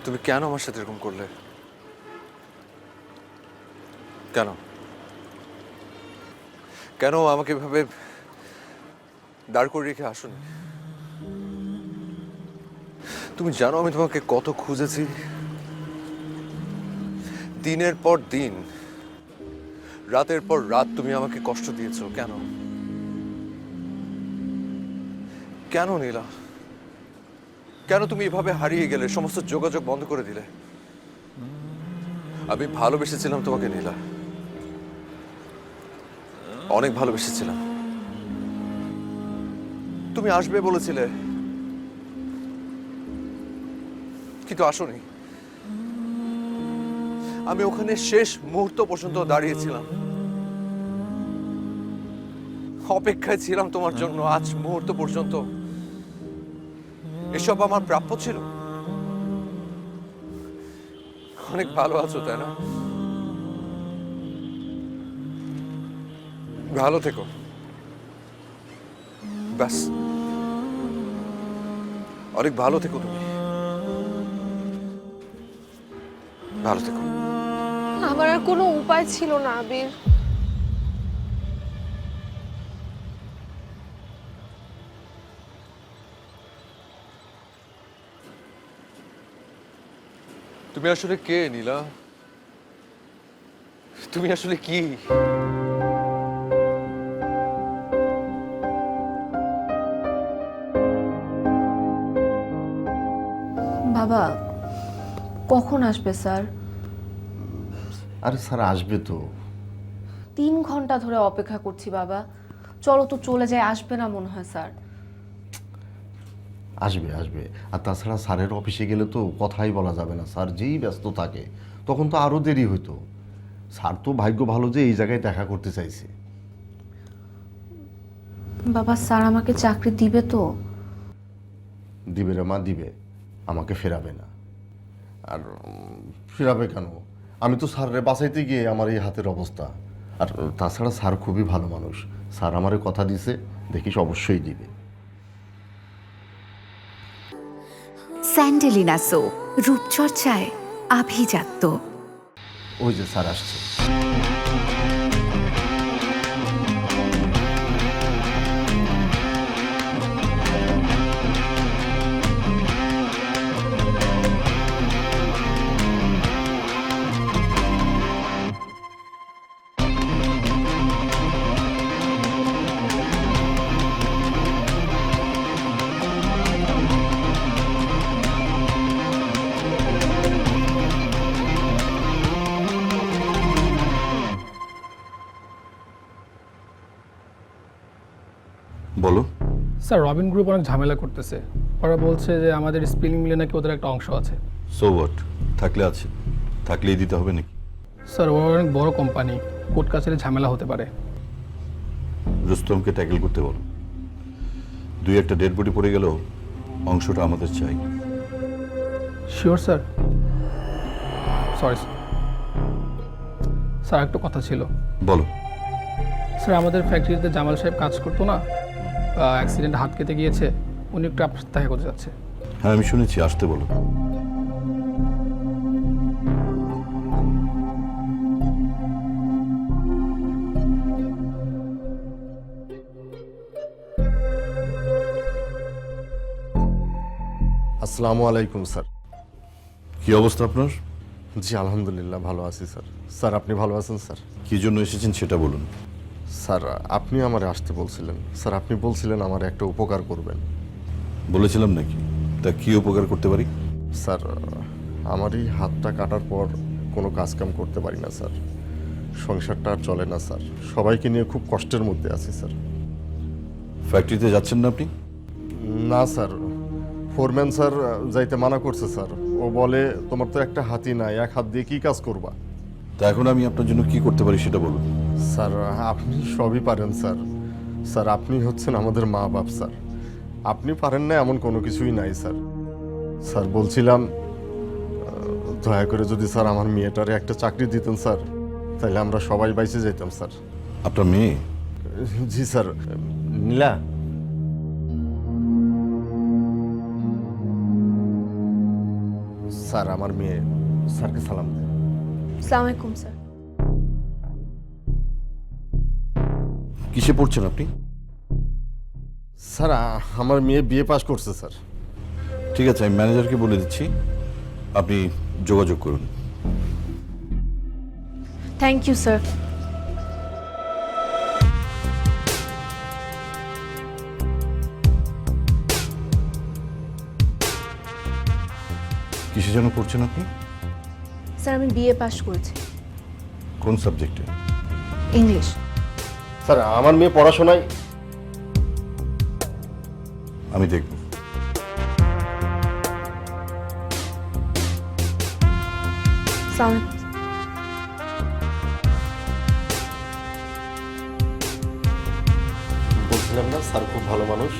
তুমি কেন আমার সাথে এরকম করলে? কেন কেন আমাকে এভাবে দাঁড় করে রেখে আসোনি? তুমি জানো আমি তোমাকে কত খুঁজেছি, দিনের পর দিন, রাতের পর রাত তুমি আমাকে কষ্ট দিয়েছো। কেন কেন নীলা, কেন তুমি এভাবে হারিয়ে গেলে, সমস্ত যোগাযোগ বন্ধ করে দিলে? আমি ভালোবেসেছিলাম তোমাকে নীলা, অনেক ভালোবেসেছিলাম। তুমি আসবে বলেছিলে, কিন্তু আসোনি। আমি ওখানে শেষ মুহূর্ত পর্যন্ত দাঁড়িয়েছিলাম, অপেক্ষায় ছিলাম তোমার জন্য। আজ মুহূর্ত পর্যন্ত এসব আমার প্রাপ্য ছিল? অনেক ভালো আছো তাই না? ভালো থেকো, ব্যাস। অনেক ভালো থেকো তুমি, ভালো থেকো। আমার আর কোনো উপায় ছিল না আবির। তুমি আসলে কে নীলা? তুমি আসলে কি? বাবা কখন আসবে স্যার? আরে স্যার আসবে তো। 3 ঘন্টা ধরে অপেক্ষা করছি বাবা। চলো তো চলে যায়, আসবে না মনে হয় স্যার। আসবে আসবে। আর তাছাড়া স্যারের অফিসে গেলে তো কথাই বলা যাবে না, স্যার যেই ব্যস্ত থাকে তখন তো আরও দেরি হইতো। স্যার তো ভাগ্য ভালো যে এই জায়গায় দেখা করতে চাইছে। বাবা স্যার আমাকে চাকরি দিবে তো? দিবে রে মা, দিবে। আমাকে ফেরাবে না। আর ফেরাবে কেন? আমি তো স্যাররে বাঁচাইতে গিয়ে আমার এই হাতের অবস্থা। আর তাছাড়া স্যার খুবই ভালো মানুষ, স্যার আমারে কথা দিছে, দেখিস অবশ্যই দিবে। স্যান্ডেলিনা সো, রূপচর্চায় আভিজাত্য। ওই যে স্যার আসছে। বলো। স্যার রবিন গ্রুপ অনেক ঝামেলা করতেছে। ওরা বলছে যে আমাদের স্পিলিং মিলে নাকি ওদের একটা অংশ আছে। সো হোয়াট, থাকলে আছে, থাকলেই দিতে হবে নাকি? স্যার ওরা অনেক বড় কোম্পানি, কোর্ট কাছারি ঝামেলা হতে পারে। রুস্তমকে ট্যাকেল করতে বলো। 2-1টা ডেড বডি পড়ে গেলেও অংশটা আমাদের চাই। Sure sir. সরি স্যার, একটা কথা ছিল। বলো। স্যার আমাদের ফ্যাক্টরিতে জামাল সাহেব কাজ করতো না, অ্যাক্সিডেন্ট হাত কেটে গিয়েছে, উনি একটু আপনার সাথে দেখা করতে যাচ্ছে। হ্যাঁ আমি শুনেছি, আসতে বলো। আসসালামু আলাইকুম স্যার। কি অবস্থা আপনার? জি আলহামদুলিল্লাহ ভালো আছি স্যার। স্যার আপনি ভালো আছেন স্যার? কি জন্য এসেছেন সেটা বলুন। স্যার আপনি আমারে আসতে বলছিলেন। স্যার আপনি বলছিলেন আমার একটা উপকার করবেন। বলেছিলাম নাকি? তা কি উপকার করতে পারি? স্যার আমার এই হাতটা কাটার পর কোনো কাজকাম করতে পারি না স্যার। সংসারটা আর চলে না স্যার, সবাইকে নিয়ে খুব কষ্টের মধ্যে আছি স্যার। ফ্যাক্টরিতে যাচ্ছেন না আপনি? না স্যার, ফোরম্যান স্যার যাইতে মানা করছে স্যার। ও বলে তোমার তো একটা হাতই নাই, এক হাত দিয়ে কি কাজ করবা? তা এখন আমি আপনার জন্য কি করতে পারি সেটা বলুন। স্যার আপনি সবই পারেন স্যার। স্যার আপনি হচ্ছেন আমাদের মা বাপ স্যার। আপনি পারেন না এমন কোনো কিছুই নাই স্যার। স্যার বলছিলাম দয়া করে যদি স্যার আমার মেয়েটারে একটা চাকরি দিতেন স্যার, তাহলে আমরা সবাই বাইচে যেতাম স্যার। আপনার মেয়ে? জি স্যার। নীলা, স্যার আমার মেয়ে স্যারকে সালাম দেন। আসসালামু আলাইকুম স্যার। কিসে পড়ছেন আপনি? স্যার আমার মেয়ে বিএ পাস করছে স্যার। ঠিক আছে, আমি ম্যানেজারকে বলে দিচ্ছি, আপনি যোগাযোগ করুন। Thank you sir. কিসে যেন পড়ছেন আপনি? স্যার আমি বিএ পাস করেছি, কোন সাবজেক্টে? ইংলিশ। স্যার আমার মেয়ে পড়াশোনায় আমি দেখব। আসসালামু আলাইকুম। বলছিলাম না স্যার খুব ভালো মানুষ।